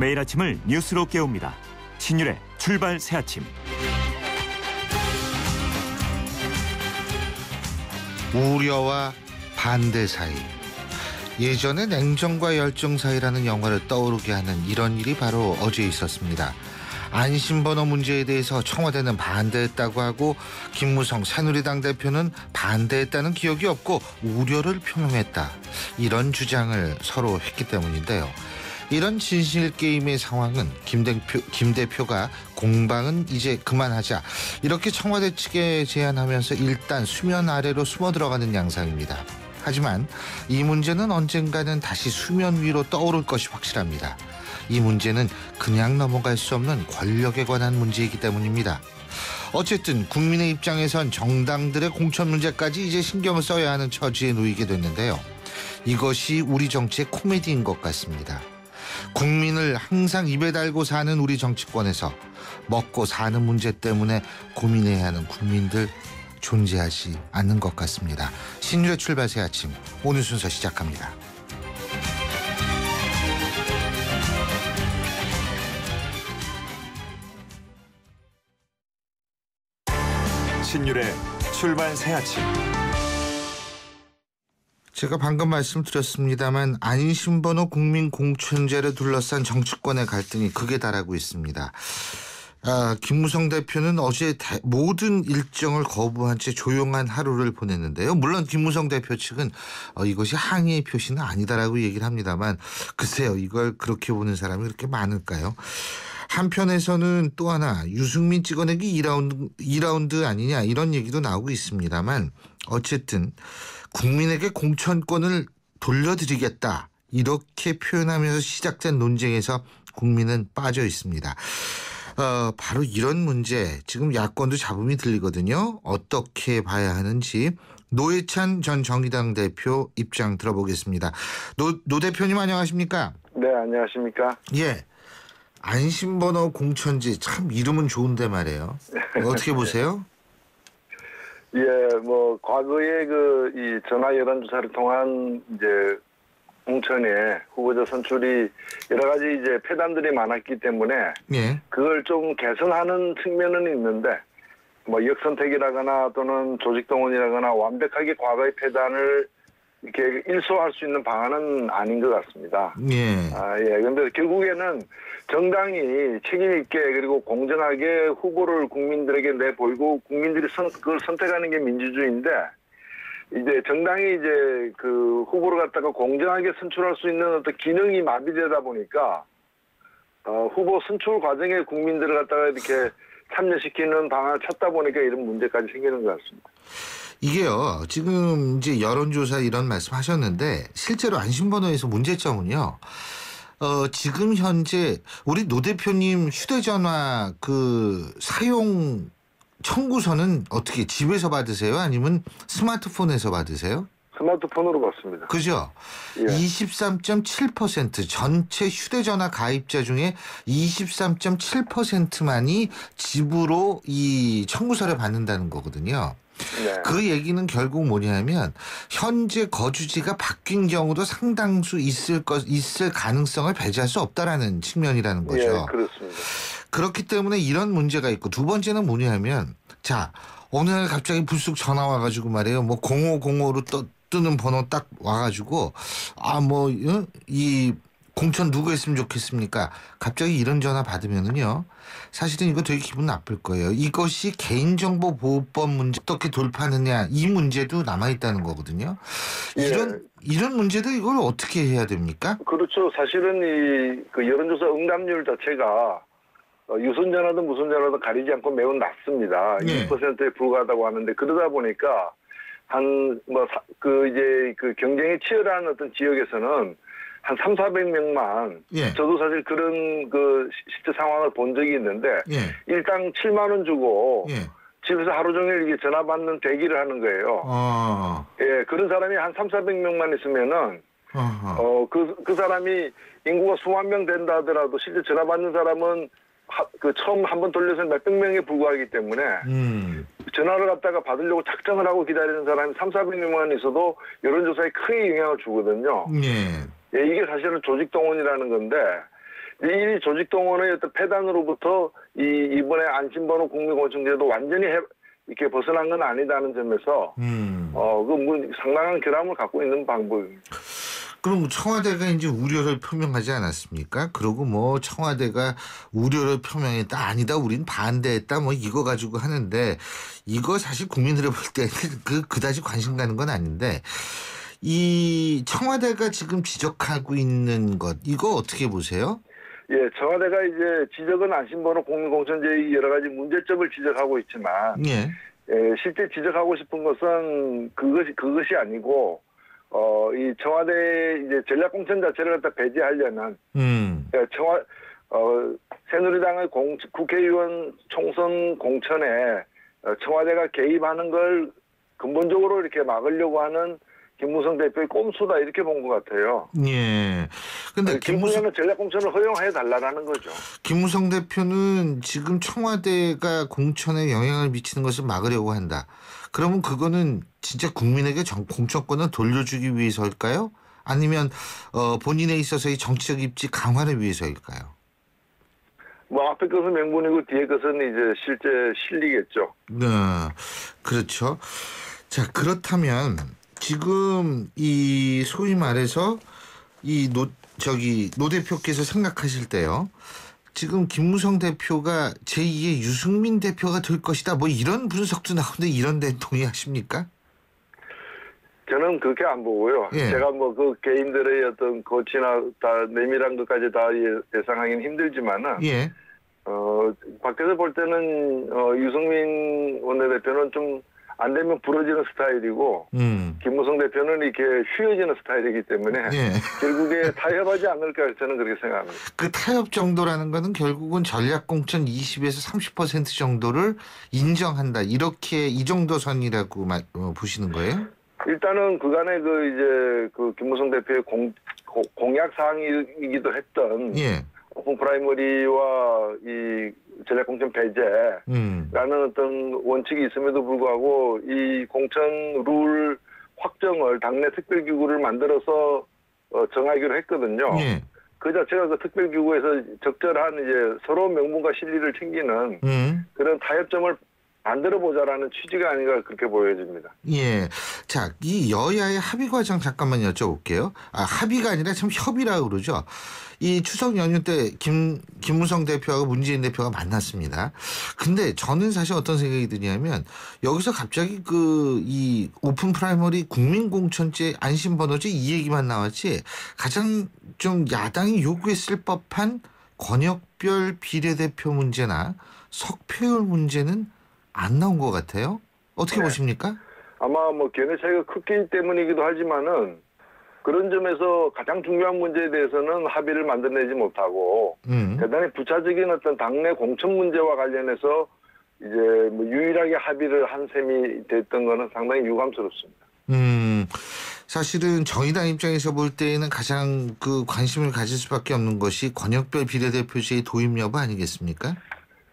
매일 아침을 뉴스로 깨웁니다. 신율의 출발 새아침. 우려와 반대 사이. 예전에 냉정과 열정 사이라는 영화를 떠오르게 하는 이런 일이 바로 어제 있었습니다. 안심번호 문제에 대해서 청와대는 반대했다고 하고 김무성 새누리당 대표는 반대했다는 기억이 없고 우려를 표명했다. 이런 주장을 서로 했기 때문인데요. 이런 진실게임의 상황은 김 대표가 공방은 이제 그만하자 이렇게 청와대 측에 제안하면서 일단 수면 아래로 숨어 들어가는 양상입니다. 하지만 이 문제는 언젠가는 다시 수면 위로 떠오를 것이 확실합니다. 이 문제는 그냥 넘어갈 수 없는 권력에 관한 문제이기 때문입니다. 어쨌든 국민의 입장에선 정당들의 공천 문제까지 이제 신경을 써야 하는 처지에 놓이게 됐는데요. 이것이 우리 정치의 코미디인 것 같습니다. 국민을 항상 입에 달고 사는 우리 정치권에서 먹고 사는 문제 때문에 고민해야 하는 국민들 존재하지 않는 것 같습니다. 신율의 출발 새 아침, 오늘 순서 시작합니다. 신율의 출발 새 아침. 제가 방금 말씀드렸습니다만 안심번호 국민공천제를 둘러싼 정치권의 갈등이 극에 달하고 있습니다. 김무성 대표는 어제 모든 일정을 거부한 채 조용한 하루를 보냈는데요. 물론 김무성 대표 측은 이것이 항의의 표시는 아니다라고 얘기를 합니다만 글쎄요, 이걸 그렇게 보는 사람이 그렇게 많을까요? 한편에서는 또 하나 유승민 찍어내기 2라운드 아니냐 이런 얘기도 나오고 있습니다만 어쨌든 국민에게 공천권을 돌려드리겠다 이렇게 표현하면서 시작된 논쟁에서 국민은 빠져 있습니다. 바로 이런 문제 지금 야권도 잡음이 들리거든요. 어떻게 봐야 하는지 노회찬 전 정의당 대표 입장 들어보겠습니다. 노 대표님 안녕하십니까? 네, 안녕하십니까? 예. 안심번호 공천제 참 이름은 좋은데 말이에요. 어떻게 보세요? 예, 뭐 과거에 이 전화 여론조사를 통한 이제 공천에 후보자 선출이 여러 가지 이제 폐단들이 많았기 때문에 예. 그걸 좀 개선하는 측면은 있는데 뭐 역선택이라거나 또는 조직동원이라거나 완벽하게 과거의 폐단을 이렇게 일소할 수 있는 방안은 아닌 것 같습니다. 예. 예. 근데 결국에는 정당이 책임있게 그리고 공정하게 후보를 국민들에게 내보이고 국민들이 그걸 선택하는 게 민주주의인데 이제 정당이 이제 그 후보를 갖다가 공정하게 선출할 수 있는 어떤 기능이 마비되다 보니까 후보 선출 과정에 국민들을 갖다가 이렇게 참여시키는 방안을 찾다 보니까 이런 문제까지 생기는 것 같습니다. 이게요, 지금 이제 여론조사 이런 말씀 하셨는데, 실제로 안심번호에서 문제점은요, 지금 현재 우리 노 대표님 휴대전화 사용 청구서는 어떻게 집에서 받으세요? 아니면 스마트폰에서 받으세요? 스마트폰으로 받습니다. 그죠? 예. 23.7% 전체 휴대전화 가입자 중에 23.7%만이 집으로 이 청구서를 받는다는 거거든요. 네. 그 얘기는 결국 뭐냐면 현재 거주지가 바뀐 경우도 상당수 있을 가능성을 배제할 수 없다라는 측면이라는 거죠. 예, 그렇습니다. 그렇기 때문에 이런 문제가 있고 두 번째는 뭐냐면 자 어느 날 갑자기 불쑥 전화 와가지고 말이에요. 뭐 0505로 뜨는 번호 딱 와가지고 이 공천 누구 했으면 좋겠습니까? 갑자기 이런 전화 받으면은요. 사실은 이거 되게 기분 나쁠 거예요. 이것이 개인정보보호법 문제 어떻게 돌파하느냐 이 문제도 남아있다는 거거든요. 예. 이런 문제도 이걸 어떻게 해야 됩니까? 그렇죠. 사실은 그 여론조사 응답률 자체가 유선전화든 무선전화든 가리지 않고 매우 낮습니다. 네. 2%에 불과하다고 하는데 그러다 보니까 이제 그 경쟁이 치열한 어떤 지역에서는 한 300~400명만 예. 저도 사실 그런 그 실제 상황을 본 적이 있는데 예. 일당 7만 원 주고 예. 집에서 하루 종일 이게 전화 받는 대기를 하는 거예요. 예, 그런 사람이 한 300~400명만 있으면은 그 사람이 인구가 수만 명 된다 하더라도 실제 전화 받는 사람은 처음 한번 돌려서 몇백 명에 불과하기 때문에 전화를 갖다가 받으려고 작정을 하고 기다리는 사람이 300~400명만 있어도 여론조사에 크게 영향을 주거든요. 예. 예, 이게 사실은 조직동원이라는 건데 이 조직 동원의 어떤 폐단으로부터 이번에 안심번호 국민공천제도 완전히 이렇게 벗어난 건 아니다는 점에서 상당한 결함을 갖고 있는 방법입니다. 그럼 청와대가 이제 우려를 표명하지 않았습니까? 그리고 뭐 청와대가 우려를 표명했다 아니다 우린 반대했다 뭐 이거 가지고 하는데 이거 사실 국민들이 볼 때는 그다지 관심 가는 건 아닌데 이 청와대가 지금 지적하고 있는 것 이거 어떻게 보세요? 예, 청와대가 이제 지적은 안심번호 국민공천제의 여러 가지 문제점을 지적하고 있지만 예. 실제 지적하고 싶은 것은 그것이 아니고 이 청와대 이제 전략공천 자체를 갖다 배제하려는 새누리당의 국회의원 총선 공천에 청와대가 개입하는 걸 근본적으로 이렇게 막으려고 하는 김무성 대표의 꼼수다 이렇게 본 것 같아요. 예. 근데 김무성은 전략공천을 허용해 달라라는 거죠. 김무성 대표는 지금 청와대가 공천에 영향을 미치는 것을 막으려고 한다. 그러면 그거는 진짜 국민에게 공천권을 돌려주기 위해서일까요? 아니면 본인에 있어서의 정치적 입지 강화를 위해서일까요? 뭐 앞에 것은 명분이고 뒤에 것은 이제 실제 실리겠죠. 네, 그렇죠. 자 그렇다면 지금 이 소위 말해서 이 노 대표께서 생각하실 때요. 지금 김무성 대표가 제2의 유승민 대표가 될 것이다. 뭐 이런 분석도 나오는데 이런 데 동의하십니까? 저는 그렇게 안 보고요. 예. 제가 뭐 그 개인들의 어떤 거치나 다 내밀한 것까지 다 예상하기는 힘들지만은 예. 밖에서 볼 때는 유승민 원내대표는 좀 안 되면 부러지는 스타일이고 김무성 대표는 이렇게 휘어지는 스타일이기 때문에 예. 결국에 타협하지 않을까 저는 그렇게 생각합니다. 그 타협 정도라는 거는 결국은 전략공천 20에서 30% 정도를 인정한다. 이렇게 이 정도 선이라고 보시는 거예요? 일단은 그간의 그 김무성 대표의 공약 사항이기도 했던 예. 오픈 프라이머리와 이 전략공천 배제라는 어떤 원칙이 있음에도 불구하고 이 공천 룰 확정을 당내 특별기구를 만들어서 정하기로 했거든요. 예. 그 자체가 그 특별기구에서 적절한 이제 서로 명분과 실리를 챙기는 그런 타협점을 만들어보자라는 취지가 아닌가 그렇게 보여집니다. 예. 자, 이 여야의 합의 과정 잠깐만 여쭤볼게요. 합의가 아니라 참 협의라고 그러죠. 이 추석 연휴 때 김무성 대표하고 문재인 대표가 만났습니다. 근데 저는 사실 어떤 생각이 드냐면 여기서 갑자기 이 오픈 프라이머리 국민공천제 안심번호제 이 얘기만 나왔지 가장 좀 야당이 요구했을 법한 권역별 비례대표 문제나 석패율 문제는 안 나온 것 같아요. 어떻게 보십니까? 아마 뭐 견해 차이가 크기 때문이기도 하지만은 그런 점에서 가장 중요한 문제에 대해서는 합의를 만들어내지 못하고 대단히 부차적인 어떤 당내 공천 문제와 관련해서 이제 뭐 유일하게 합의를 한 셈이 됐던 거는 상당히 유감스럽습니다. 사실은 정의당 입장에서 볼 때에는 가장 관심을 가질 수밖에 없는 것이 권역별 비례대표제의 도입 여부 아니겠습니까?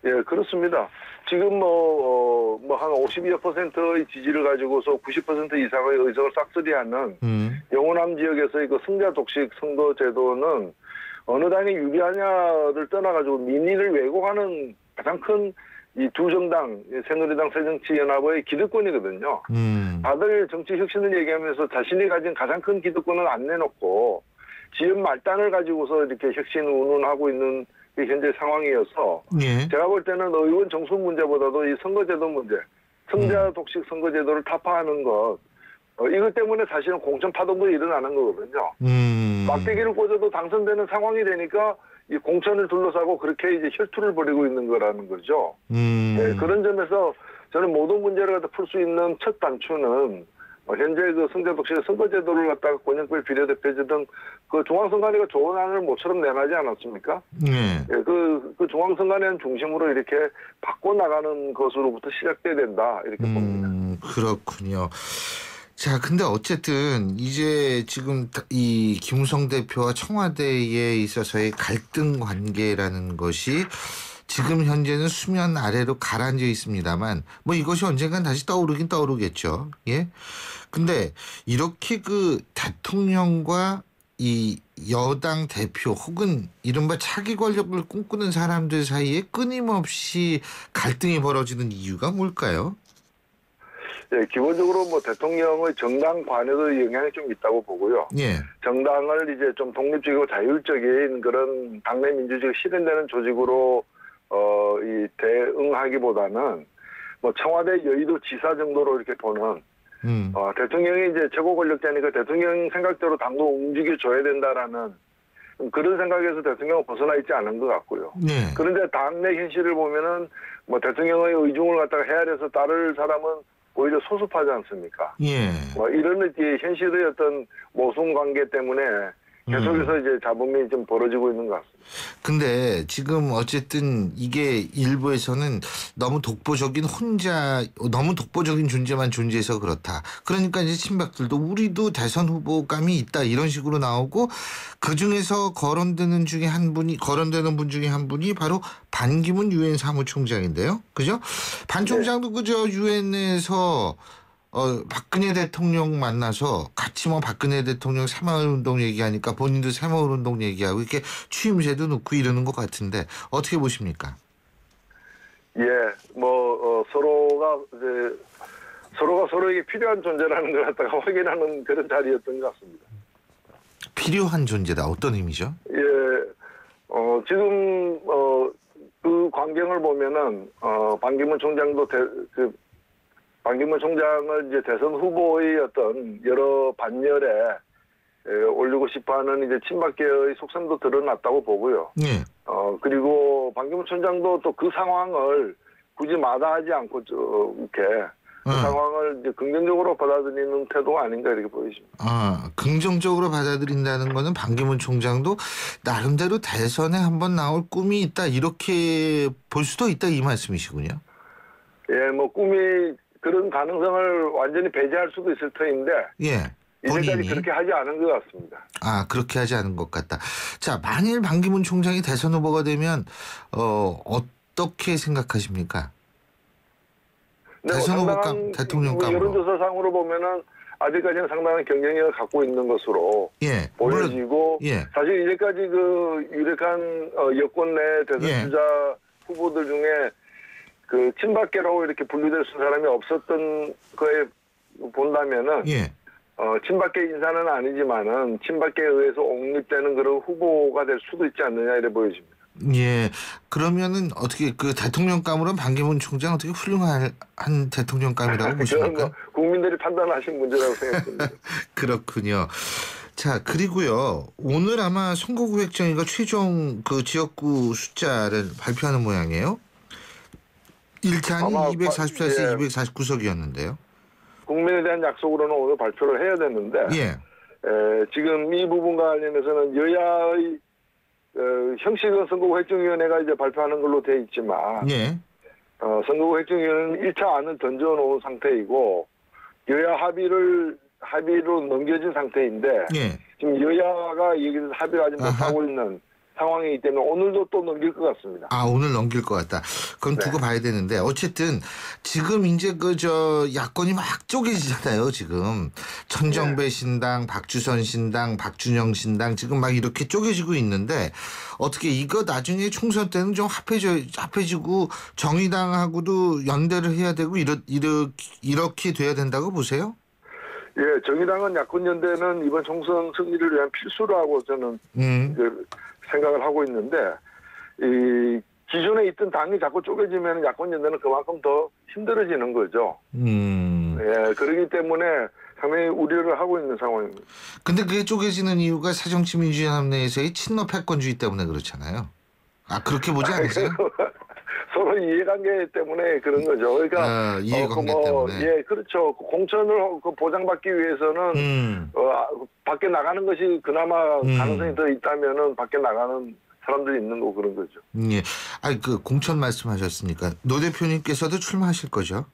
예, 그렇습니다. 지금 한 52%의 지지를 가지고서 90% 이상의 의석을 싹쓸이하는 영호남 지역에서의 그 승자 독식 선거 제도는 어느 당이 유리하냐를 떠나가지고 민의를 왜곡하는 가장 큰 이 두 정당 새누리당 새정치연합의 기득권이거든요. 다들 정치 혁신을 얘기하면서 자신이 가진 가장 큰 기득권을 안 내놓고 지역 말단을 가지고서 이렇게 혁신 운운하고 있는 현재 상황이어서 예. 제가 볼 때는 의원 정수 문제보다도 이 선거제도 문제, 승자 독식 선거제도를 타파하는 것 이것 때문에 사실은 공천 파동도 일어나는 거거든요. 막대기를 꽂아도 당선되는 상황이 되니까 이 공천을 둘러싸고 그렇게 이제 혈투를 벌이고 있는 거라는 거죠. 네, 그런 점에서 저는 모든 문제를 갖다 풀 수 있는 첫 단추는 현재 그 승자 독식 선거제도를 갖다가 권역별 비례대표제 등 그 중앙선관위가 좋은 안을 모처럼 내놔지 않았습니까? 네. 예, 그 중앙선관위원 중심으로 이렇게 바꿔 나가는 것으로부터 시작돼야 된다 이렇게 봅니다. 그렇군요. 자, 근데 어쨌든 이제 지금 이 김무성 대표와 청와대에 있어서의 갈등 관계라는 것이 지금 현재는 수면 아래로 가라앉아 있습니다만 뭐 이것이 언젠간 다시 떠오르긴 떠오르겠죠. 예. 근데 이렇게 대통령과 이 여당 대표 혹은 이른바 차기 권력을 꿈꾸는 사람들 사이에 끊임없이 갈등이 벌어지는 이유가 뭘까요? 예, 기본적으로 뭐 대통령의 정당관에도 영향이 좀 있다고 보고요. 예. 정당을 이제 좀 독립적이고 자율적인 그런 당내 민주주의가 실현되는 조직으로 이 대응하기보다는 뭐 청와대 여의도 지사 정도로 이렇게 보는 대통령이 이제 최고 권력자니까 대통령 생각대로 당도 움직여줘야 된다라는 그런 생각에서 대통령은 벗어나 있지 않은 것 같고요. 네. 그런데 당내 현실을 보면은 뭐 대통령의 의중을 갖다가 헤아려서 따를 사람은 오히려 소수파지 않습니까? 예. 뭐 이런 이제 현실의 어떤 모순 관계 때문에 계속해서 이제 잡음이 좀 벌어지고 있는 것 같습니다. 근데 지금 어쨌든 이게 일부에서는 너무 독보적인 존재만 존재해서 그렇다. 그러니까 이제 친박들도 우리도 대선 후보감이 있다 이런 식으로 나오고 그 중에서 거론되는 분 중에 한 분이 바로 반기문 유엔 사무총장인데요. 그죠? 반 총장도 그저 유엔에서 박근혜 대통령 만나서 같이 뭐 박근혜 대통령 새마을운동 얘기하니까 본인도 새마을운동 얘기하고 이렇게 취임새도 넣고 이러는 것 같은데 어떻게 보십니까? 예, 뭐 서로가 서로에게 필요한 존재라는 걸 갖다가 확인하는 그런 자리였던 것 같습니다. 필요한 존재다. 어떤 의미죠? 예, 지금 그 광경을 보면은 반기문 총장도 반기문 총장을 이제 대선 후보의 어떤 여러 반열에 올리고 싶어하는 이제 친박계의 속셈도 드러났다고 보고요. 네. 그리고 반기문 총장도 또 그 상황을 굳이 마다하지 않고 이렇게 그 상황을 이제 긍정적으로 받아들이는 태도가 아닌가 이렇게 보여집니다. 긍정적으로 받아들인다는 거는 반기문 총장도 나름대로 대선에 한번 나올 꿈이 있다 이렇게 볼 수도 있다 이 말씀이시군요. 예, 뭐 꿈이 그런 가능성을 완전히 배제할 수도 있을 터인데 예, 이제까지 그렇게 하지 않은 것 같습니다. 그렇게 하지 않은 것 같다. 자, 만일 반기문 총장이 대선 후보가 되면 어떻게 생각하십니까? 대선 후보감, 대통령감으로. 여론조사상으로 보면은 아직까지는 상당한 경쟁력을 갖고 있는 것으로 보여지고 사실 이제까지 그 유력한 여권 내 대선 주자 후보들 중에 그 친박계라고 이렇게 분류될 수 있는 사람이 없었던 거에 본다면은 친박계 인사는 아니지만은 친박계에 의해서 옹립되는 그런 후보가 될 수도 있지 않느냐 이래 보여집니다. 예, 그러면은 어떻게 그 대통령감으로는 반기문 총장 어떻게 훌륭한 대통령감이라고 보십니까? 뭐 국민들이 판단하신 문제라고 생각합니다. 그렇군요. 자, 그리고요 오늘 아마 선거구획정위가 최종 그 지역구 숫자를 발표하는 모양이에요. 1차는 244에서 249석이었는데요. 국민에 대한 약속으로는 오늘 발표를 해야 되는데 지금 이 부분과 관련해서는 여야의 형식은 선거구획정위원회가 이제 발표하는 걸로 돼 있지만 선거구획정위원회는 1차 안을 던져놓은 상태이고 여야 합의로 넘겨진 상태인데 지금 여야가 여기서 합의를 아직 못하고 있는 상황이기 때문에 오늘도 또 넘길 것 같습니다. 오늘 넘길 것 같다. 그럼 두고 봐야 되는데 어쨌든 지금 이제 야권이 막 쪼개지잖아요. 지금 천정배 신당, 박주선 신당, 박준영 신당 지금 막 이렇게 쪼개지고 있는데 어떻게 이거 나중에 총선 때는 좀 합해지고 정의당하고도 연대를 해야 되고 이렇게 돼야 된다고 보세요? 예, 정의당은 야권 연대는 이번 총선 승리를 위한 필수라고 저는 생각을 하고 있는데 이 기존에 있던 당이 자꾸 쪼개지면 야권 연대는 그만큼 더 힘들어지는 거죠. 예, 그렇기 때문에 상당히 우려를 하고 있는 상황입니다. 근데 그게 쪼개지는 이유가 새정치민주연합 내에서의 친노 패권주의 때문에 그렇잖아요. 그렇게 보지 않으세요? 서로 이해관계 때문에 그런 거죠. 그러니까 이해관계 때문에. 예, 그렇죠. 공천을 보장받기 위해서는 밖에 나가는 것이 그나마 가능성이 더 있다면은 밖에 나가는 사람들이 있는 거 그런 거죠. 예. 그 공천 말씀하셨으니까 노 대표님께서도 출마하실 거죠?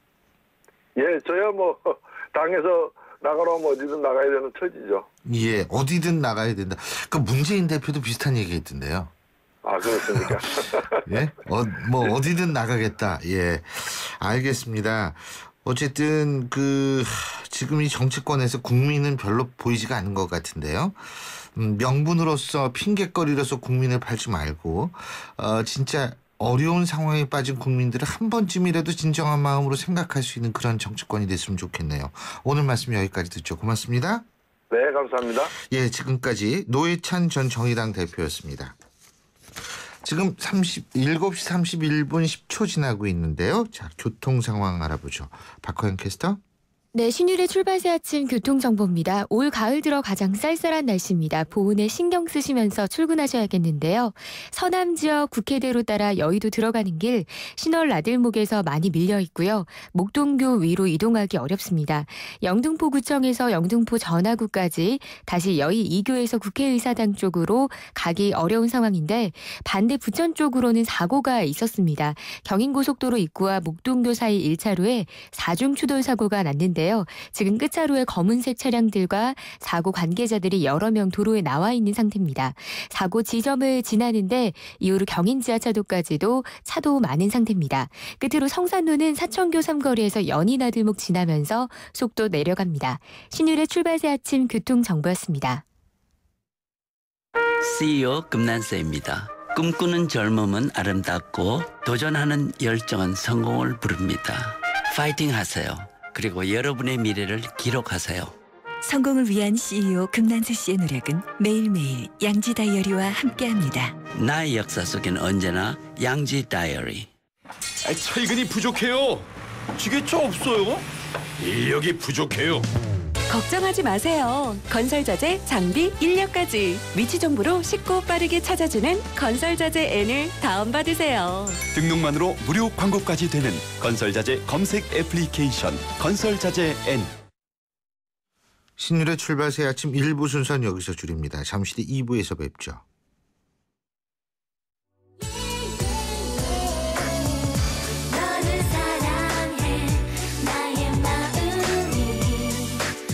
예, 저야 뭐 당에서 나가라면 어디든 나가야 되는 처지죠. 예, 어디든 나가야 된다. 그 문재인 대표도 비슷한 얘기했던데요. 그렇습니까? 예? 어디든 나가겠다. 예. 알겠습니다. 어쨌든 지금 이 정치권에서 국민은 별로 보이지가 않는 것 같은데요. 명분으로서 핑계거리로서 국민을 팔지 말고 진짜 어려운 상황에 빠진 국민들을 한 번쯤이라도 진정한 마음으로 생각할 수 있는 그런 정치권이 됐으면 좋겠네요. 오늘 말씀 여기까지 듣죠. 고맙습니다. 네, 감사합니다. 예, 지금까지 노회찬 전 정의당 대표였습니다. 지금 7시 31분 10초 지나고 있는데요. 자, 교통 상황 알아보죠. 박화영 캐스터. 네, 신율의 출발새 아침 교통정보입니다. 올 가을 들어 가장 쌀쌀한 날씨입니다. 보온에 신경 쓰시면서 출근하셔야겠는데요. 서남 지역 국회대로 따라 여의도 들어가는 길 신월 나들목에서 많이 밀려 있고요. 목동교 위로 이동하기 어렵습니다. 영등포구청에서 영등포 전화구까지 다시 여의 2교에서 국회의사당 쪽으로 가기 어려운 상황인데 반대 부천 쪽으로는 사고가 있었습니다. 경인고속도로 입구와 목동교 사이 1차로에 4중 추돌 사고가 났는데 지금 끝차로에 검은색 차량들과 사고 관계자들이 여러 명 도로에 나와 있는 상태입니다. 사고 지점을 지나는데 이후로 경인 지하차도까지도 차도 많은 상태입니다. 끝으로 성산로는 사천교 삼거리에서 연희나들목 지나면서 속도 내려갑니다. 신율의 출발새 아침 교통정보였습니다. CEO 금난세입니다. 꿈꾸는 젊음은 아름답고 도전하는 열정은 성공을 부릅니다. 파이팅 하세요. 그리고 여러분의 미래를 기록하세요. 성공을 위한 CEO 금난세 씨의 노력은 매일매일 양지 다이어리와 함께합니다. 나의 역사 속엔 언제나 양지 다이어리. 철근이 부족해요. 지게차 없어요. 인력이 부족해요. 걱정하지 마세요. 건설자재, 장비, 인력까지 위치 정보로 쉽고 빠르게 찾아주는 건설자재 N을 다운받으세요. 등록만으로 무료 광고까지 되는 건설자재 검색 애플리케이션 건설자재 N. 신율의 출발새 아침 1부 순서는 여기서 줄입니다. 잠시 뒤 2부에서 뵙죠.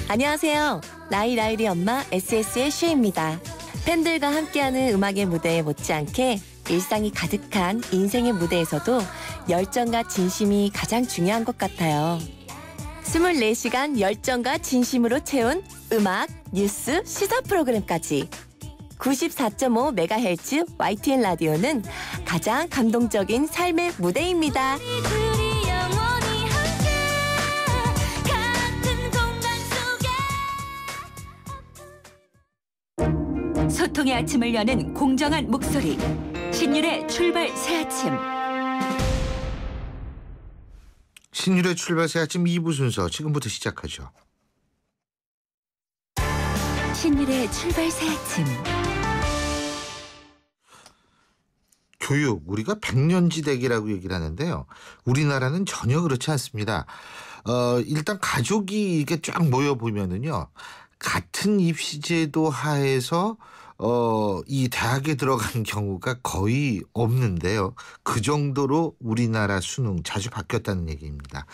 안녕하세요. 라이라이리 엄마 SS의 슈입니다. 팬들과 함께하는 음악의 무대에 못지않게 일상이 가득한 인생의 무대에서도 열정과 진심이 가장 중요한 것 같아요. 24시간 열정과 진심으로 채운 음악, 뉴스, 시사 프로그램까지 94.5MHz YTN 라디오는 가장 감동적인 삶의 무대입니다. 소통의 아침을 여는 공정한 목소리. 신율의 출발 새 아침. 신율의 출발새 아침 2부 순서 지금부터 시작하죠. 신율의 출발 새 아침. 교육, 우리가 백년지대기라고 얘기를 하는데요. 우리나라는 전혀 그렇지 않습니다. 일단 가족이 이게 쫙 모여보면은요. 같은 입시제도 하에서 이 대학에 들어간 경우가 거의 없는데요. 그 정도로 우리나라 수능 자주 바뀌었다는 얘기입니다.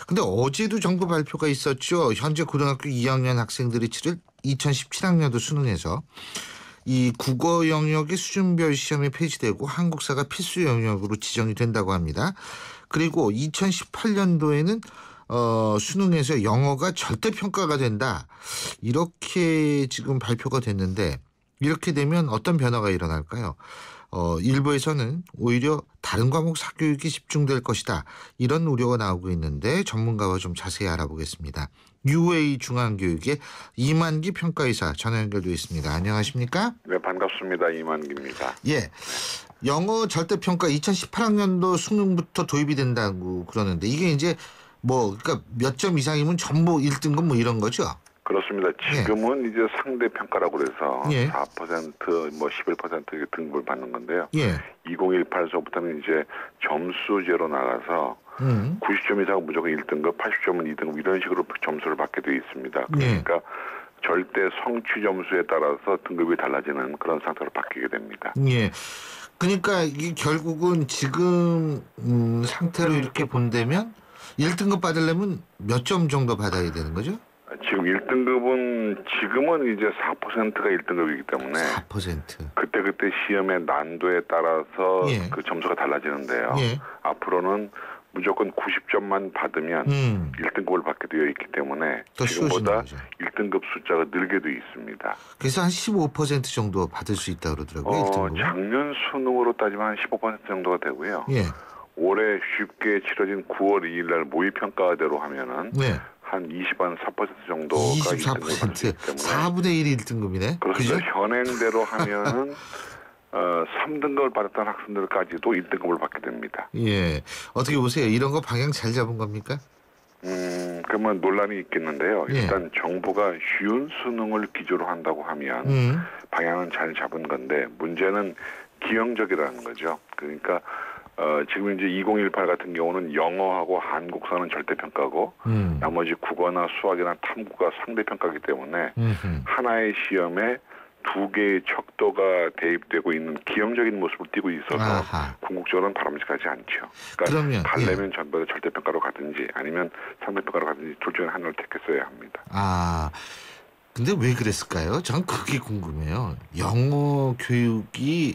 근데 어제도 정부 발표가 있었죠. 현재 고등학교 2학년 학생들이 치를 2017학년도 수능에서 이 국어 영역의 수준별 시험이 폐지되고 한국사가 필수 영역으로 지정이 된다고 합니다. 그리고 2018년도에는 수능에서 영어가 절대평가가 된다. 이렇게 지금 발표가 됐는데 이렇게 되면 어떤 변화가 일어날까요? 일부에서는 오히려 다른 과목 사교육이 집중될 것이다. 이런 우려가 나오고 있는데 전문가와 좀 자세히 알아보겠습니다. UA 중앙교육의 이만기 평가이사 전화 연결되어 있습니다. 안녕하십니까? 네, 반갑습니다. 이만기입니다. 예. 영어 절대평가 2018학년도 수능부터 도입이 된다고 그러는데 이게 이제 그러니까 몇 점 이상이면 전부 1등급 뭐 이런 거죠? 그렇습니다. 지금은 이제 상대 평가라고 그래서 4% 뭐 11% 등급을 받는 건데요. 2018서부터는 이제 점수제로 나가서 90점 이상은 무조건 1등급, 80점은 2등급 이런 식으로 점수를 받게 되어 있습니다. 그러니까 절대 성취 점수에 따라서 등급이 달라지는 그런 상태로 바뀌게 됩니다. 예. 그러니까 이게 결국은 지금 상태로 이렇게 본다면 1등급 받으려면 몇 점 정도 받아야 되는 거죠? 지금 1등급은 지금은 이제 4%가 1등급이기 때문에 4%. 그때 시험의 난도에 따라서 그 점수가 달라지는데요. 앞으로는 무조건 90점만 받으면 1등급을 받게 되어 있기 때문에 더 지금보다 쉬워지는 거죠. 1등급 숫자가 늘게 돼 있습니다. 그래서 한 15% 정도 받을 수 있다 그러더라고요. 1등급은. 작년 수능으로 따지면 한 15% 정도가 되고요. 예. 올해 쉽게 치러진 9월 2일 날 모의평가대로 하면은 네. 한 24% 정도가 24%. 1등급을 받기 때문에 4분의 1 1등급이네. 그렇습니다. 그죠? 현행대로 하면은 3등급을 받았던 학생들까지도 1등급을 받게 됩니다. 예. 어떻게 보세요? 이런 거 방향 잘 잡은 겁니까? 그러면 논란이 있겠는데요. 예. 일단 정부가 쉬운 수능을 기조로 한다고 하면 방향은 잘 잡은 건데 문제는 기형적이라는 거죠. 그러니까 지금 이제 2018 같은 경우는 영어하고 한국사는 절대평가고 나머지 국어나 수학이나 탐구가 상대평가이기 때문에 하나의 시험에 두 개의 척도가 대입되고 있는 기형적인 모습을 띠고 있어서 아하. 궁극적으로는 바람직하지 않죠. 그러니까 그러면, 가려면 전부 다 절대평가로 가든지 아니면 상대평가로 가든지 둘 중에 하나를 택했어야 합니다. 아, 근데 왜 그랬을까요? 전 그게 궁금해요. 영어 교육이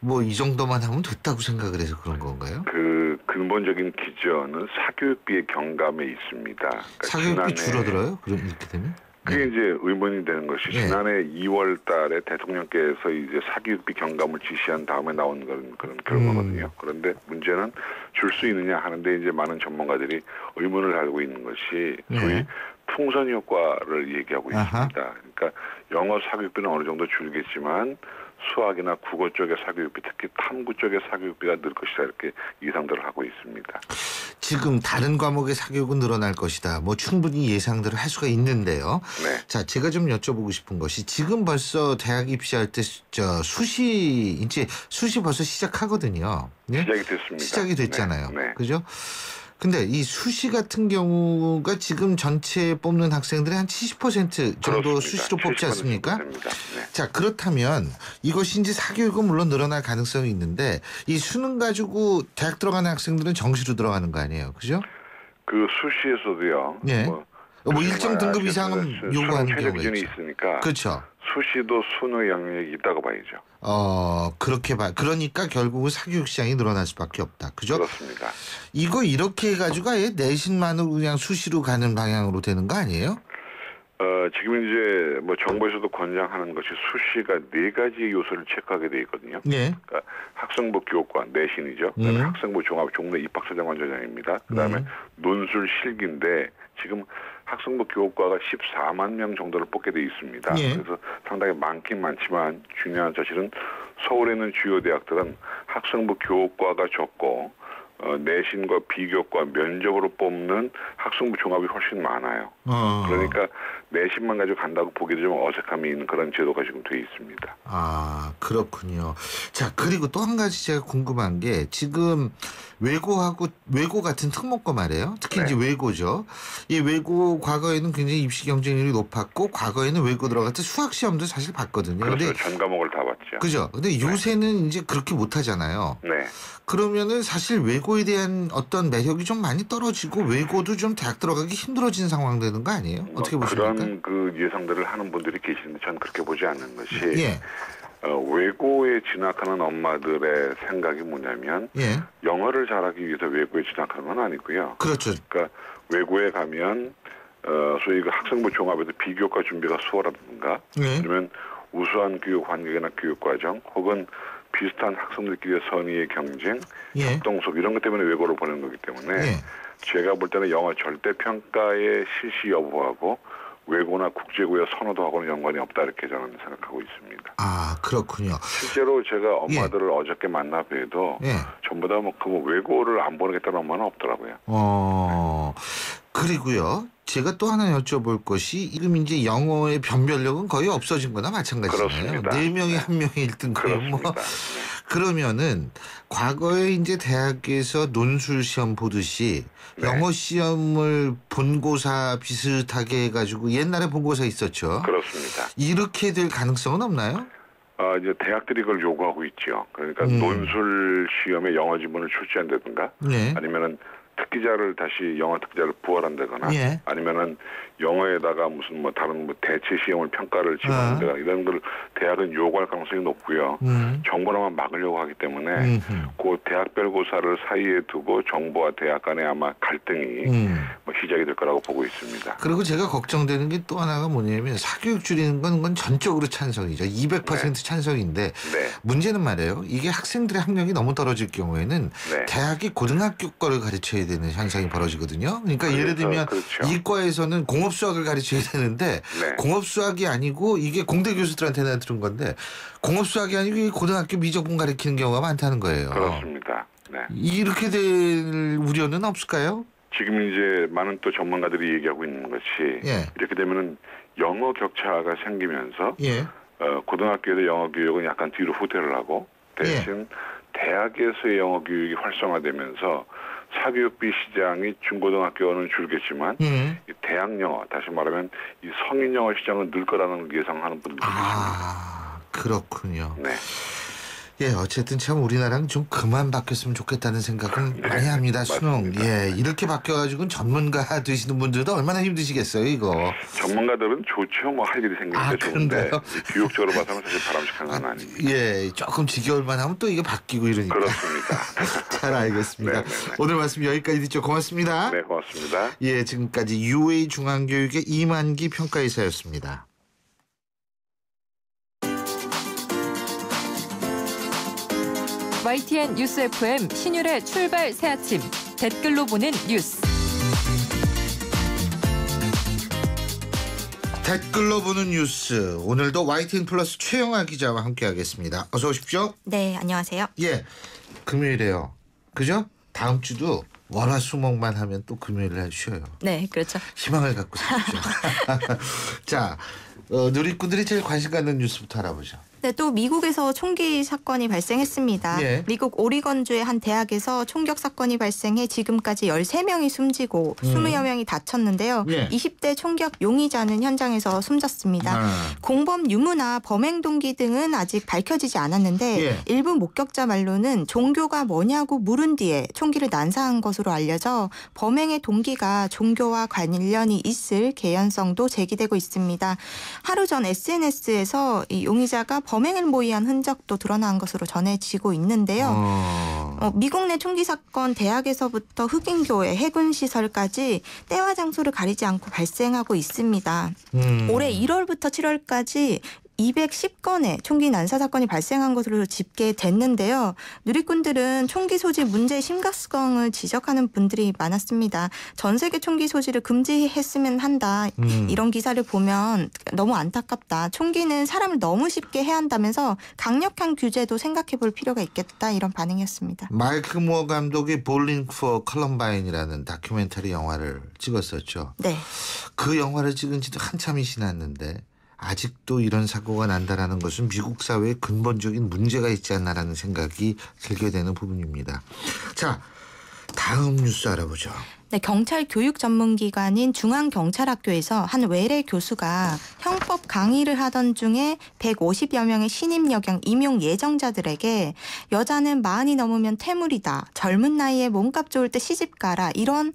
뭐 이 정도만 하면 됐다고 생각을 해서 그런 건가요? 그 근본적인 기저는 사교육비의 경감에 있습니다. 그러니까 사교육비 줄어들어요? 그럼 이렇게 되면? 그게 이제 의문이 되는 것이 네. 지난해 2월 달에 대통령께서 이제 사교육비 경감을 지시한 다음에 나온 그런 결과거든요. 그런데 문제는 줄 수 있느냐 하는데 이제 많은 전문가들이 의문을 달고 있는 것이 소위 네. 풍선 효과를 얘기하고 아하. 있습니다. 그러니까 영어 사교육비는 어느 정도 줄겠지만 수학이나 국어 쪽의 사교육비, 특히 탐구 쪽의 사교육비가 늘 것이다 이렇게 예상들을 하고 있습니다. 지금 다른 과목의 사교육은 늘어날 것이다. 뭐 충분히 예상들을 할 수가 있는데요. 네. 자, 제가 좀 여쭤보고 싶은 것이 지금 벌써 대학 입시할 때 수시 벌써 시작하거든요. 네? 시작이 됐습니다. 시작이 됐잖아요. 네. 네. 그죠? 근데 이 수시 같은 경우가 지금 전체 뽑는 학생들의 한 70% 정도 그렇습니다. 수시로 뽑지 않습니까? 됩니다. 네. 자, 그렇다면 이것이 이제 사교육은 물론 늘어날 가능성이 있는데 이 수능 가지고 대학 들어가는 학생들은 정시로 들어가는 거 아니에요. 그죠? 그 수시에서도요. 예. 뭐 일정 등급 이상은 요구하는 경우가 기준이 있죠. 있으니까 그렇죠. 수시도 수능 영역이 있다고 봐야죠. 그렇게 그러니까 결국은 사교육 시장이 늘어날 수밖에 없다. 그죠? 그렇습니다. 이거 이렇게 해가지고 아예 내신만으로 그냥 수시로 가는 방향으로 되는 거 아니에요? 지금 이제 뭐 정부에서도 권장하는 것이 수시가 4가지 요소를 체크하게 돼 있거든요. 네. 그러니까 학생부 교과 내신이죠. 그다음에 학생부 종합 종로 입학사정관전형입니다. 그다음에 논술 실기인데 지금 학생부 교과가 14만 명 정도를 뽑게 돼 있습니다. 예. 그래서 상당히 많긴 많지만 중요한 사실은 서울에 있는 주요 대학들은 학생부 교과가 적고 내신과 비교과 면접으로 뽑는 학생부 종합이 훨씬 많아요. 그러니까 내신만 가지고 간다고 보기도 좀 어색함이 있는 그런 제도가 지금 돼 있습니다. 아, 그렇군요. 자, 그리고 또 한 가지 제가 궁금한 게 지금 외고 같은 특목고 말이에요. 특히 네. 이제 외고죠. 이 외고 과거에는 굉장히 입시 경쟁률이 높았고 과거에는 외고 들어갈 때 수학 시험도 사실 봤거든요. 그렇죠. 근데 전 과목을 다 봤죠. 그죠. 근데 요새는 이제 그렇게 못 하잖아요. 네. 그러면은 사실 외고에 대한 어떤 매력이 좀 많이 떨어지고 외고도 좀 대학 들어가기 힘들어진 상황 되는 거 아니에요? 어떻게 보십니까? 그런 그 예상들을 하는 분들이 계시는데 저는 그렇게 보지 않는 것이 예. 외고에 진학하는 엄마들의 생각이 뭐냐면 예. 영어를 잘하기 위해서 외고에 진학하는 건 아니고요. 그렇죠. 그러니까 외고에 가면 소위 그 학생부 종합에서 비교과 준비가 수월하든가 예. 아니면 우수한 교육 환경이나 교육 과정 혹은 비슷한 학생들끼리의 선의의 경쟁, 예. 협동속 이런 것 때문에 외고를 보내는 거기 때문에 예. 제가 볼 때는 영어 절대평가의 실시 여부하고 외고나 국제고의 선호도하고는 연관이 없다 이렇게 저는 생각하고 있습니다. 아, 그렇군요. 실제로 제가 엄마들을 어저께 만나 뵈도 예. 전부 다 뭐 그 외고를 안 보내겠다는 엄마는 없더라고요. 그리고요. 제가 또 하나 여쭤볼 것이 지금 이제 영어의 변별력은 거의 없어진 거나 마찬가지잖아요. 그렇습니다. 4명이 1명이 1등급이에요. 뭐. 그렇습니다. 그러면은 과거에 이제 대학에서 논술 시험 보듯이 네. 영어 시험을 본고사 비슷하게 해가지고 옛날에 본고사 있었죠. 그렇습니다. 이렇게 될 가능성은 없나요? 이제 대학들이 그걸 요구하고 있죠. 그러니까 논술 시험에 영어 지문을 출제한다든가 네. 아니면은 특기자를 다시 영어 특기자를 부활한다거나 예. 아니면은 영어에다가 무슨 뭐 다른 뭐 대체 시험을 평가를 집어넣는다거나 이런 걸 대학은 요구할 가능성이 높고요. 정보로만 막으려고 하기 때문에 그 대학별 고사를 사이에 두고 정부와 대학 간에 아마 갈등이 뭐 시작이 될 거라고 보고 있습니다. 그리고 제가 걱정되는 게 또 하나가 뭐냐면 사교육 줄이는 건 전적으로 찬성이죠. 200% 찬성인데 네. 문제는 말이에요. 이게 학생들의 학력이 너무 떨어질 경우에는 네. 대학이 고등학교 거를 가르쳐야 되는 현상이 벌어지거든요. 그러니까 예를 들면 그렇죠. 이과에서는 공업수학을 가르쳐야 되는데 네. 공업수학이 아니고 이게 공대 교수들한테 내가 들은 건데 공업수학이 아니고 이 고등학교 미적분 가르치는 경우가 많다는 거예요. 그렇습니다. 네. 이렇게 될 우려는 없을까요? 지금 이제 많은 또 전문가들이 얘기하고 있는 것이 예. 이렇게 되면은 영어 격차가 생기면서 예. 고등학교에서 영어 교육은 약간 뒤로 후퇴를 하고 대신 대학에서의 영어 교육이 활성화되면서 사교육비 시장이 중고등학교는 줄겠지만 이 대학 영어 다시 말하면 이 성인 영어 시장은 늘 거라는 걸 예상하는 분들이 있습니다. 그렇군요. 네. 예, 어쨌든 참 우리나라는 좀 그만 바뀌었으면 좋겠다는 생각은 많이 합니다. 수능. 맞습니다. 예, 이렇게 바뀌어가지고 전문가 되시는 분들도 얼마나 힘드시겠어요, 이거. 전문가들은 좋죠. 뭐 할 일이 생기니까 좋은데 그런가요? 교육적으로 봐서는 사실 바람직한 건 아닙니다. 예, 조금 지겨울만 하면 또 이게 바뀌고 이러니까. 그렇습니다. 잘 알겠습니다. 네네네. 오늘 말씀 여기까지 듣죠. 고맙습니다. 네, 고맙습니다. 예, 지금까지 UA 중앙교육의 이만기 평가이사였습니다. YTN 뉴스 FM 신율의 출발 새 아침 댓글로 보는 뉴스. 댓글로 보는 뉴스. 오늘도 YTN 플러스 최영아 기자와 함께하겠습니다. 어서 오십시오. 네, 안녕하세요. 예, 금요일에요. 그죠? 다음 주도 월화수목만 하면 또 금요일날 쉬어요. 네, 그렇죠. 희망을 갖고 살죠. 자, 누리꾼들이 제일 관심 갖는 뉴스부터 알아보죠. 네, 또 미국에서 총기 사건이 발생했습니다. 예. 미국 오리건주의 한 대학에서 총격 사건이 발생해 지금까지 13명이 숨지고 20여 명이 다쳤는데요. 예. 20대 총격 용의자는 현장에서 숨졌습니다. 공범 유무나 범행 동기 등은 아직 밝혀지지 않았는데 예. 일부 목격자 말로는 종교가 뭐냐고 물은 뒤에 총기를 난사한 것으로 알려져 범행의 동기가 종교와 관련이 있을 개연성도 제기되고 있습니다. 하루 전 SNS에서 이 용의자가 범행을 모의한 흔적도 드러난 것으로 전해지고 있는데요. 미국 내 총기 사건 대학에서부터 흑인교회, 해군 시설까지 때와 장소를 가리지 않고 발생하고 있습니다. 올해 1월부터 7월까지 210건의 총기 난사 사건이 발생한 것으로 집계됐는데요. 누리꾼들은 총기 소지 문제의 심각성을 지적하는 분들이 많았습니다. 전 세계 총기 소지를 금지했으면 한다. 이런 기사를 보면 너무 안타깝다. 총기는 사람을 너무 쉽게 해한다면서 강력한 규제도 생각해 볼 필요가 있겠다. 이런 반응이었습니다. 마이크 무어 감독이 볼링 포 컬럼바인이라는 다큐멘터리 영화를 찍었었죠. 네. 그 영화를 찍은 지도 한참이 지났는데 아직도 이런 사고가 난다라는 것은 미국 사회에 근본적인 문제가 있지 않나라는 생각이 들게 되는 부분입니다. 자, 다음 뉴스 알아보죠. 네, 경찰 교육 전문기관인 중앙경찰학교에서 한 외래 교수가 형법 강의를 하던 중에 150여 명의 신임 여경 임용 예정자들에게 여자는 40이 넘으면 태물이다. 젊은 나이에 몸값 좋을 때 시집가라. 이런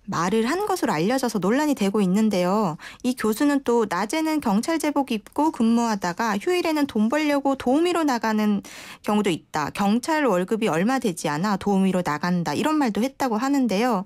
말을 한 것으로 알려져서 논란이 되고 있는데요. 이 교수는 또 낮에는 경찰 제복 입고 근무하다가 휴일에는 돈 벌려고 도우미로 나가는 경우도 있다. 경찰 월급이 얼마 되지 않아 도우미로 나간다. 이런 말도 했다고 하는데요.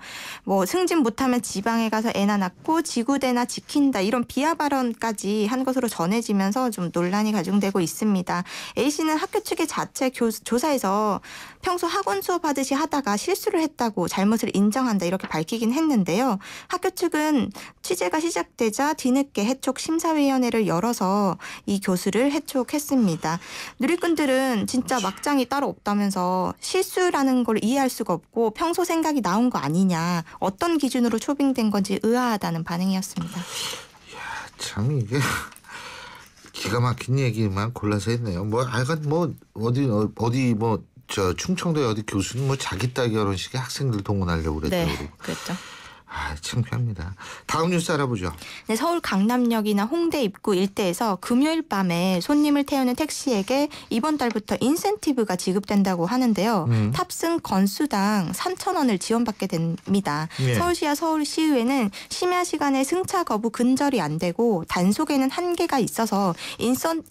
승진 못하면 지방에 가서 애나 낳고 지구대나 지킨다. 이런 비하 발언까지 한 것으로 전해지면서 좀 논란이 가중되고 있습니다. A씨는 학교 측의 자체 조사에서 평소 학원 수업하듯이 하다가 실수를 했다고 잘못을 인정한다. 이렇게 밝히긴 했는데요. 학교 측은 취재가 시작되자 뒤늦게 해촉 심사위원회를 열어서 이 교수를 해촉했습니다. 누리꾼들은 진짜 막장이 따로 없다면서 실수라는 걸 이해할 수가 없고 평소 생각이 나온 거 아니냐. 어떤 기준으로 초빙된 건지 의아하다는 반응이었습니다. 참 이게 기가 막힌 얘기만 골라서 했네요. 충청도의 어디 교수는 자기 딸 결혼식에 학생들 동원하려고 그랬다고. 네, 그랬죠. 창피합니다. 다음 뉴스 알아보죠. 네, 서울 강남역이나 홍대 입구 일대에서 금요일 밤에 손님을 태우는 택시에게 이번 달부터 인센티브가 지급된다고 하는데요. 탑승 건수당 3,000원을 지원받게 됩니다. 예. 서울시와 서울시의회는 심야 시간에 승차 거부 근절이 안 되고 단속에는 한계가 있어서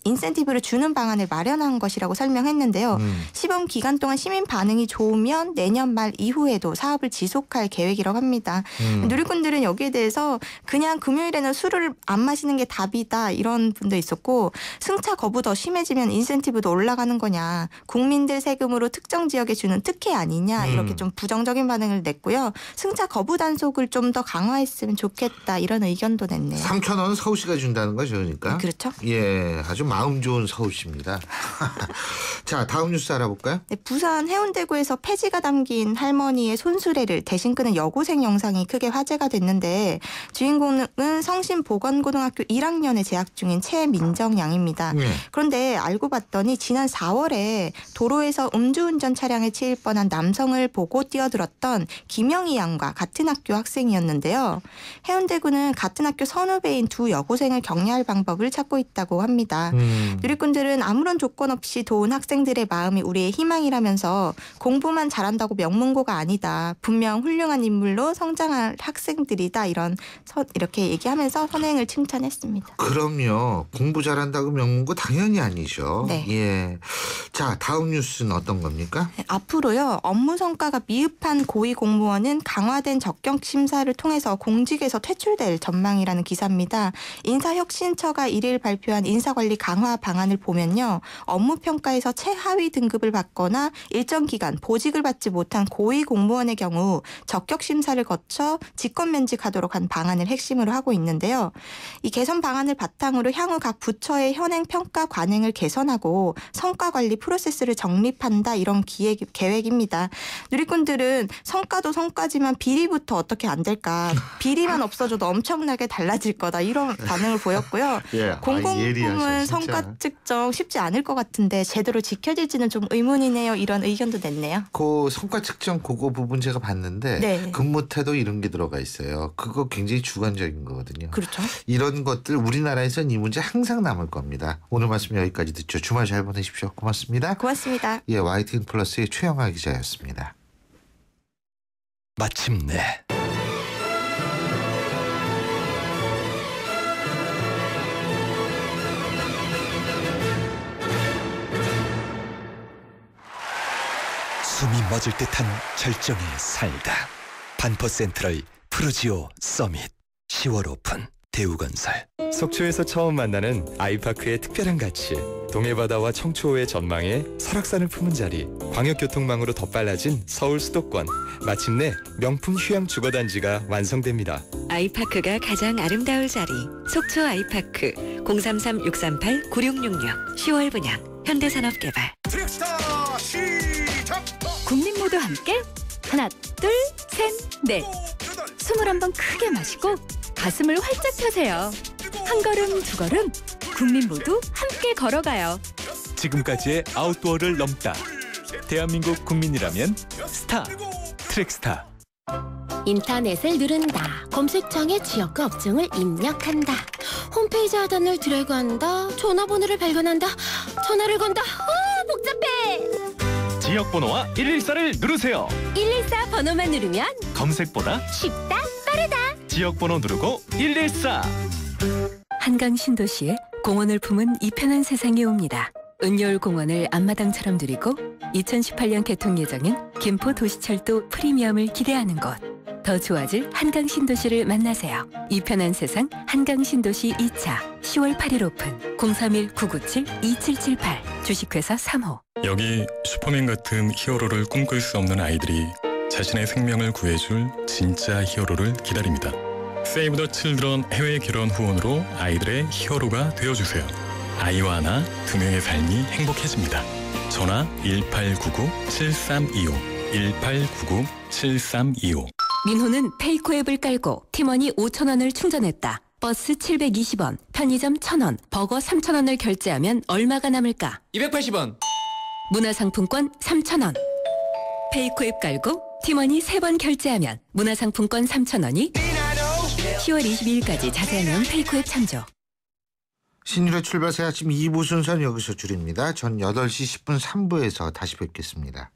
인센티브를 주는 방안을 마련한 것이라고 설명했는데요. 시범 기간 동안 시민 반응이 좋으면 내년 말 이후에도 사업을 지속할 계획이라고 합니다. 누리꾼들은 여기에 대해서 그냥 금요일에는 술을 안 마시는 게 답이다 이런 분도 있었고, 승차 거부 더 심해지면 인센티브도 올라가는 거냐, 국민들 세금으로 특정 지역에 주는 특혜 아니냐, 이렇게 좀 부정적인 반응을 냈고요. 승차 거부 단속을 좀 더 강화했으면 좋겠다 이런 의견도 냈네요. 3,000원 서울시가 준다는 거죠, 그러니까? 그렇죠. 예, 아주 마음 좋은 서울시입니다. 자, 다음 뉴스 알아볼까요? 네, 부산 해운대구에서 폐지가 담긴 할머니의 손수레를 대신 끄는 여고생 영상이 크게 화제가 됐는데, 주인공은 성심보건고등학교 1학년에 재학 중인 최민정 양입니다. 그런데 알고 봤더니 지난 4월에 도로에서 음주운전 차량에 치일 뻔한 남성을 보고 뛰어들었던 김영희 양과 같은 학교 학생이었는데요. 해운대구는 같은 학교 선후배인 두 여고생을 격려할 방법을 찾고 있다고 합니다. 누리꾼들은 아무런 조건 없이 도운 학생들의 마음이 우리의 희망이라면서 공부만 잘한다고 명문고가 아니다. 분명 훌륭한 인물로 성장할 학생들이다. 이렇게 얘기하면서 선행을 칭찬했습니다. 그럼요. 공부 잘한다고 명문고 당연히 아니죠. 네. 예. 자, 다음 뉴스는 어떤 겁니까? 네, 앞으로요. 업무 성과가 미흡한 고위 공무원은 강화된 적격 심사를 통해서 공직에서 퇴출될 전망이라는 기사입니다. 인사혁신처가 1일 발표한 인사관리 강화 방안을 보면요. 업무 평가에서 최하위 등급을 받거나 일정 기간 보직을 받지 못한 고위 공무원의 경우 적격 심사를 거쳐 직권 면직하도록 한 방안을 핵심으로 하고 있는데요. 이 개선 방안을 바탕으로 향후 각 부처의 현행 평가 관행을 개선하고 성과 관리 프로세스를 정립한다 이런 계획입니다. 누리꾼들은 성과도 성과지만 비리부터 어떻게 안 될까? 비리만 없어져도 엄청나게 달라질 거다 이런 반응을 보였고요. 예, 공공부문 성과 측정 쉽지 않을 것 같은데 제대로 지켜질지는 좀 의문이네요. 이런 의견도 냈네요. 그 성과 측정 그거 부분 제가 봤는데 네. 근무태도 이런 게 들어가 있어요. 그거 굉장히 주관적인 거거든요. 그렇죠. 이런 것들 우리나라에서는 이 문제 항상 남을 겁니다. 오늘 말씀 여기까지 듣죠. 주말 잘 보내십시오. 고맙습니다. 고맙습니다. 예, YTN 플러스의 최영하 기자였습니다. 마침내 숨이 멎을 듯한 절정에 살다. 반포 센트럴 푸르지오 서밋 10월 오픈. 대우건설. 속초에서 처음 만나는 아이파크의 특별한 가치, 동해바다와 청초호의 전망에 설악산을 품은 자리, 광역교통망으로 더 빨라진 서울 수도권, 마침내 명품 휴양 주거단지가 완성됩니다. 아이파크가 가장 아름다울 자리, 속초 아이파크 033-638-9666 10월 분양 현대산업개발. 트랙스타 시작! 국민 모두 함께 하나, 둘, 셋, 넷. 21번 크게 마시고 가슴을 활짝 펴세요. 한 걸음, 두 걸음, 국민 모두 함께 걸어가요. 지금까지의 아웃도어를 넘다. 대한민국 국민이라면 스타, 트랙스타. 인터넷을 누른다. 검색창에 지역과 업종을 입력한다. 홈페이지 하단을 드래그한다. 전화번호를 발견한다. 전화를 건다. 복잡해! 지역번호와 114를 누르세요. 114 번호만 누르면 검색보다 쉽다, 빠르다. 지역번호 누르고 114. 한강 신도시에 공원을 품은 이 편한 세상이 옵니다. 은여울 공원을 앞마당처럼 누리고 2018년 개통 예정인 김포 도시철도 프리미엄을 기대하는 곳. 더 좋아질 한강 신도시를 만나세요. 이 편한 세상 한강 신도시 2차 10월 8일 오픈. 031-997-2778 주식회사 3호. 여기 슈퍼맨 같은 히어로를 꿈꿀 수 없는 아이들이 자신의 생명을 구해줄 진짜 히어로를 기다립니다. 세이브 더 칠드런 해외 결혼 후원으로 아이들의 히어로가 되어주세요. 아이와 하나, 두 명의 삶이 행복해집니다. 전화 1899-7325 1899-7325. 민호는 페이코 앱을 깔고 팀원이 5,000원을 충전했다. 버스 720원, 편의점 1,000원, 버거 3,000원을 결제하면 얼마가 남을까? 280원. 문화상품권 3,000원. 페이코 앱 깔고 팀원이 3번 결제하면 문화상품권 3,000원이 10월 22일까지 자세한 내용 페이커앱 참조. 신율의 출발 새 아침 2부 순서는 여기서 줄입니다. 전 8시 10분 3부에서 다시 뵙겠습니다.